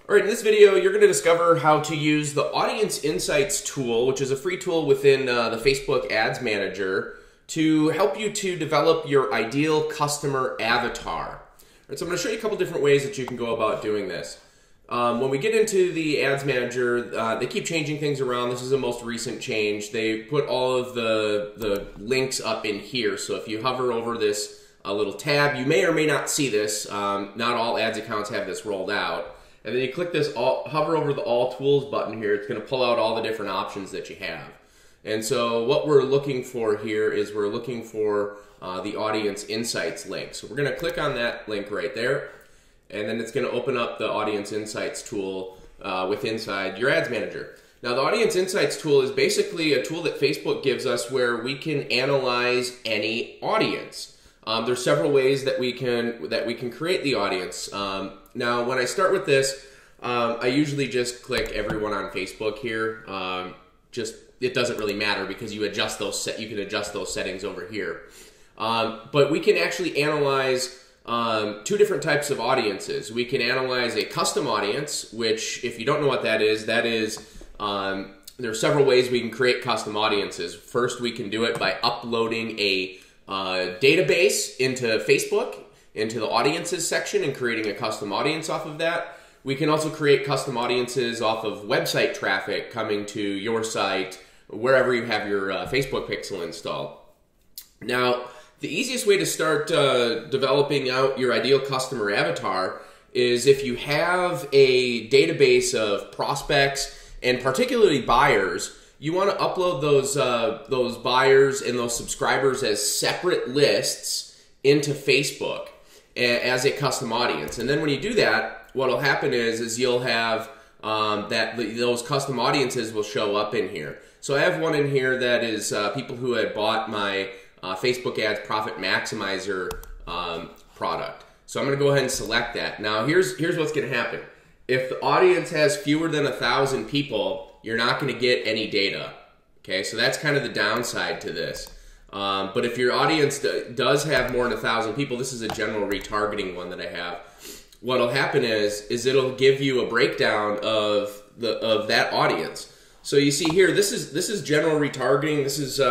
All right, in this video, you're going to discover how to use the Audience Insights tool, which is a free tool within the Facebook Ads Manager, to help you to develop your ideal customer avatar. All right, so I'm going to show you a couple different ways that you can go about doing this. When we get into the Ads Manager, they keep changing things around. This is the most recent change. They put all of the links up in here. So if you hover over this little tab, you may or may not see this. Not all ads accounts have this rolled out. And then you click this, hover over the All Tools button here. It's going to pull out all the different options that you have. And so what we're looking for here is we're looking for the Audience Insights link. So we're going to click on that link right there. And then it's going to open up the Audience Insights tool inside your Ads Manager. Now, the Audience Insights tool is basically a tool that Facebook gives us where we can analyze any audience. There's several ways that we can create the audience. Now, when I start with this, I usually just click everyone on Facebook here. It doesn't really matter because you adjust those you can adjust those settings over here. But we can actually analyze two different types of audiences. We can analyze a custom audience, which, if you don't know what that is, there are several ways we can create custom audiences. First, we can do it by uploading a database into Facebook, into the audiences section, and creating a custom audience off of that. We can also create custom audiences off of website traffic coming to your site, wherever you have your Facebook pixel installed. Now, the easiest way to start developing out your ideal customer avatar is if you have a database of prospects and particularly buyers. You want to upload those buyers and those subscribers as separate lists into Facebook as a custom audience. And then when you do that, what will happen is you'll have those custom audiences will show up in here. So I have one in here that is people who had bought my Facebook Ads Profit Maximizer product. So I'm going to go ahead and select that. Now here's what's going to happen. If the audience has fewer than 1,000 people, you're not going to get any data. Okay, so that's kind of the downside to this. But if your audience does have more than 1,000 people, this is a general retargeting one that I have. What'll happen is it'll give you a breakdown of that audience. So you see here, this is general retargeting. This is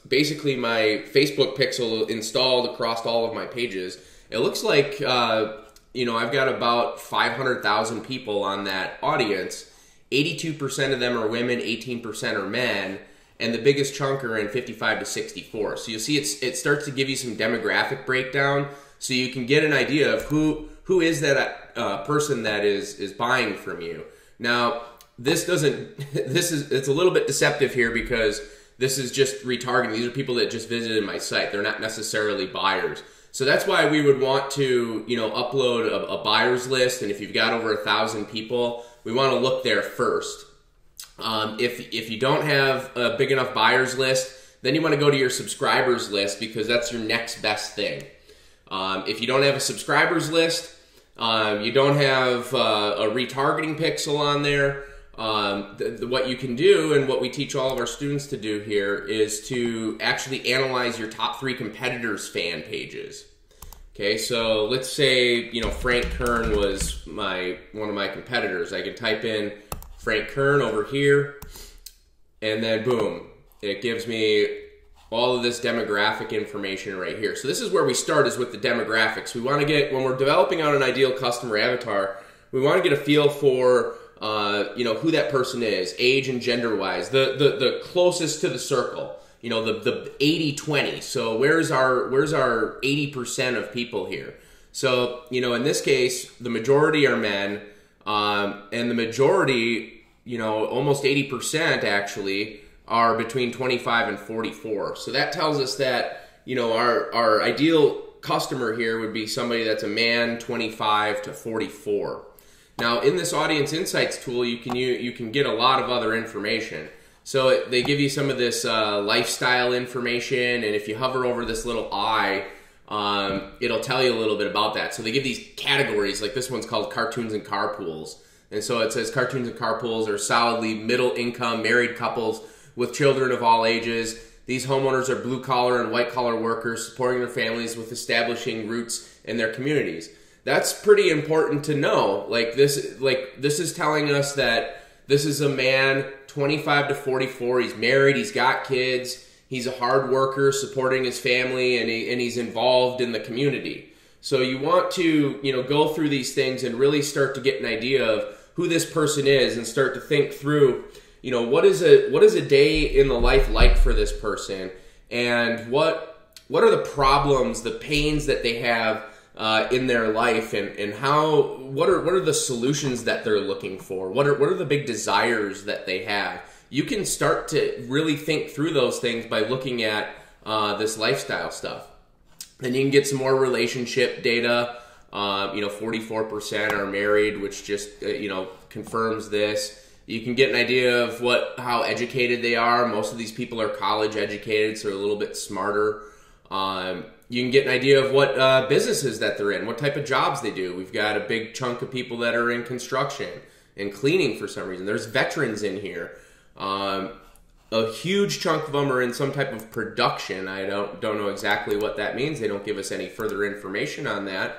basically my Facebook pixel installed across all of my pages. It looks like I've got about 500,000 people on that audience. 82% of them are women, 18% are men, and the biggest chunk are in 55 to 64. So you'll see it starts to give you some demographic breakdown, so you can get an idea of who is that person that is buying from you. Now, it's a little bit deceptive here because this is just retargeting. These are people that just visited my site. They're not necessarily buyers. So that's why we would want to, upload a buyer's list, and if you've got over 1,000 people, we want to look there first. If you don't have a big enough buyer's list, then you want to go to your subscribers list because that's your next best thing. If you don't have a subscribers list, you don't have a retargeting pixel on there, what you can do and what we teach all of our students to do here is to actually analyze your top 3 competitors' fan pages. Okay, so let's say Frank Kern was one of my competitors. I can type in Frank Kern over here, and then boom, it gives me all of this demographic information right here. So this is where we start, is with the demographics. We want to get, when we're developing out an ideal customer avatar, we want to get a feel for who that person is, age and gender wise, the closest to the circle. The 80-20. So where's our 80% of people here? So, in this case, the majority are men, and the majority, almost 80% actually, are between 25 and 44. So that tells us that, our ideal customer here would be somebody that's a man, 25 to 44. Now, in this Audience Insights tool, you can get a lot of other information. So they give you some of this lifestyle information, and if you hover over this little eye, it'll tell you a little bit about that. So they give these categories, like this one's called Cartoons and Carpools. And so it says cartoons and carpools are solidly middle-income married couples with children of all ages. These homeowners are blue-collar and white-collar workers supporting their families with establishing roots in their communities. That's pretty important to know. Like this is telling us that this is a man, 25 to 44. He's married. He's got kids. He's a hard worker, supporting his family, and he's involved in the community. So you want to, go through these things and really start to get an idea of who this person is, and start to think through, what is a day in the life like for this person, and what are the problems, the pains that they have in their life, and what are the solutions that they're looking for? What are the big desires that they have? You can start to really think through those things by looking at this lifestyle stuff. Then you can get some more relationship data. 44% are married, which just confirms this. You can get an idea of how educated they are. Most of these people are college educated, so they're a little bit smarter. You can get an idea of what businesses that they're in, what type of jobs they do. We've got a big chunk of people that are in construction and cleaning for some reason. There's veterans in here. A huge chunk of them are in some type of production. I don't know exactly what that means. They don't give us any further information on that.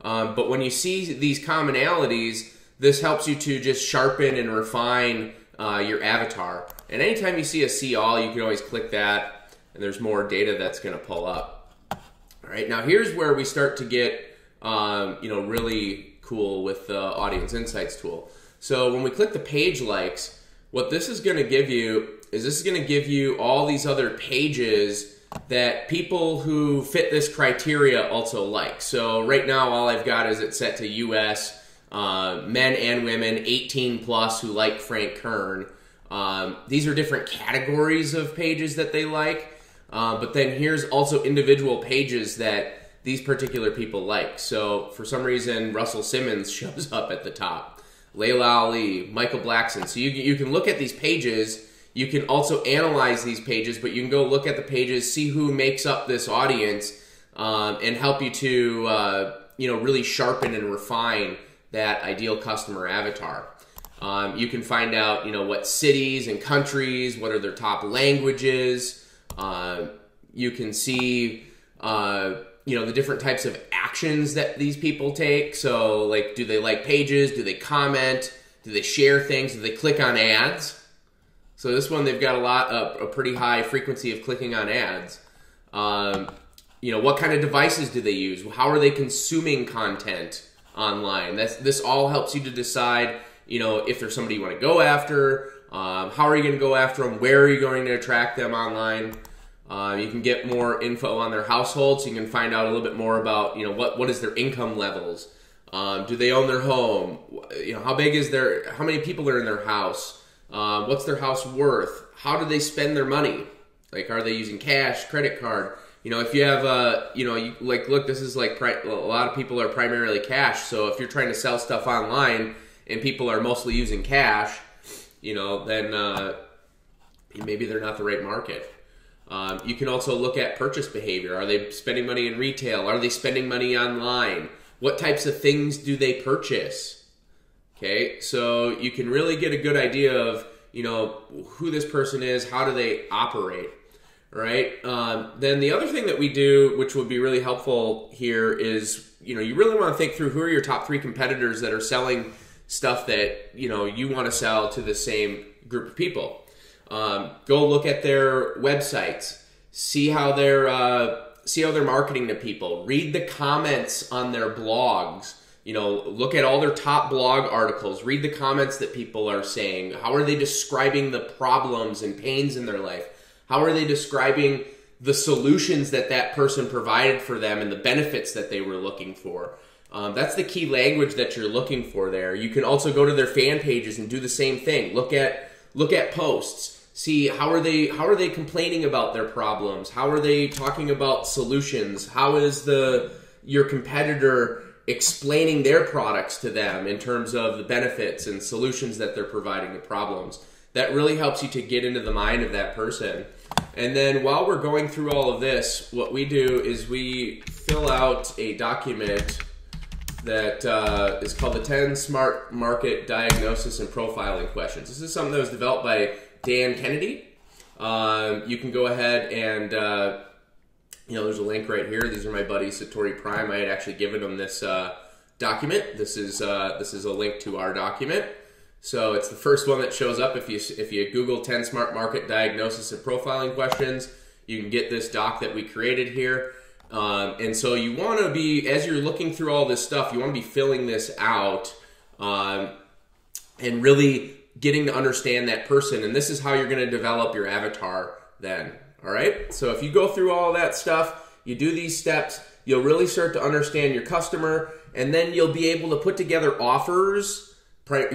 But when you see these commonalities, this helps you to just sharpen and refine your avatar. And anytime you see a see all, you can always click that, and there's more data that's going to pull up. All right, now here's where we start to get really cool with the Audience Insights tool. So when we click the page likes, what this is going to give you is all these other pages that people who fit this criteria also like. So right now all I've got is it set to US men and women 18 plus who like Frank Kern. These are different categories of pages that they like, but then here's also individual pages that these particular people like. So for some reason Russell Simmons shows up at the top. Layla Ali, Michael Blackson. So you can look at these pages. You can also analyze these pages, but you can go look at the pages, see who makes up this audience, and help you to really sharpen and refine that ideal customer avatar. You can find out what cities and countries, what are their top languages. You can see the different types of actions that these people take. So like, do they like pages? Do they comment? Do they share things? Do they click on ads? So this one, they've got a pretty high frequency of clicking on ads. What kind of devices do they use? How are they consuming content online? This all helps you to decide, if there's somebody you want to go after, how are you going to go after them? Where are you going to attract them online? You can get more info on their household, so you can find out a little bit more about, what is their income levels? Do they own their home? How many people are in their house? What's their house worth? How do they spend their money? Like, are they using cash, credit card? If you have look, this is like a lot of people are primarily cash. So if you're trying to sell stuff online and people are mostly using cash, then maybe they're not the right market. You can also look at purchase behavior. Are they spending money in retail? Are they spending money online? What types of things do they purchase? Okay, so you can really get a good idea of, who this person is, how do they operate, right? Then the other thing that we do, which would be really helpful here is, you really want to think through who are your top 3 competitors that are selling stuff that, you want to sell to the same group of people. Go look at their websites, see how they're marketing to people, read the comments on their blogs. Look at all their top blog articles, read the comments that people are saying. How are they describing the problems and pains in their life? How are they describing the solutions that person provided for them and the benefits that they were looking for? That's the key language that you're looking for there. You can also go to their fan pages and do the same thing. Look at posts. See how are they complaining about their problems? How are they talking about solutions? How is your competitor explaining their products to them in terms of the benefits and solutions that they're providing to problems? That really helps you to get into the mind of that person. And then while we're going through all of this, what we do is we fill out a document that is called the 10 Smart Market Diagnosis and Profiling Questions. This is something that was developed by Dan Kennedy. You can go ahead and, there's a link right here. These are my buddy Satori Prime. I had actually given him this document. This is a link to our document. So it's the first one that shows up if you Google 10 Smart Market Diagnosis and Profiling Questions. You can get this doc that we created here. And so you want to be, as you're looking through all this stuff, you want to be filling this out and really getting to understand that person. And this is how you're going to develop your avatar then. All right. So if you go through all that stuff, you do these steps, you'll really start to understand your customer, and then you'll be able to put together offers,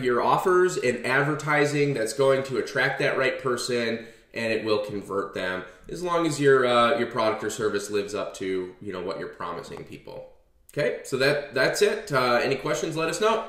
your offers and advertising that's going to attract that right person, and it will convert them as long as your product or service lives up to what you're promising people. Okay, so that's it. Any questions, let us know.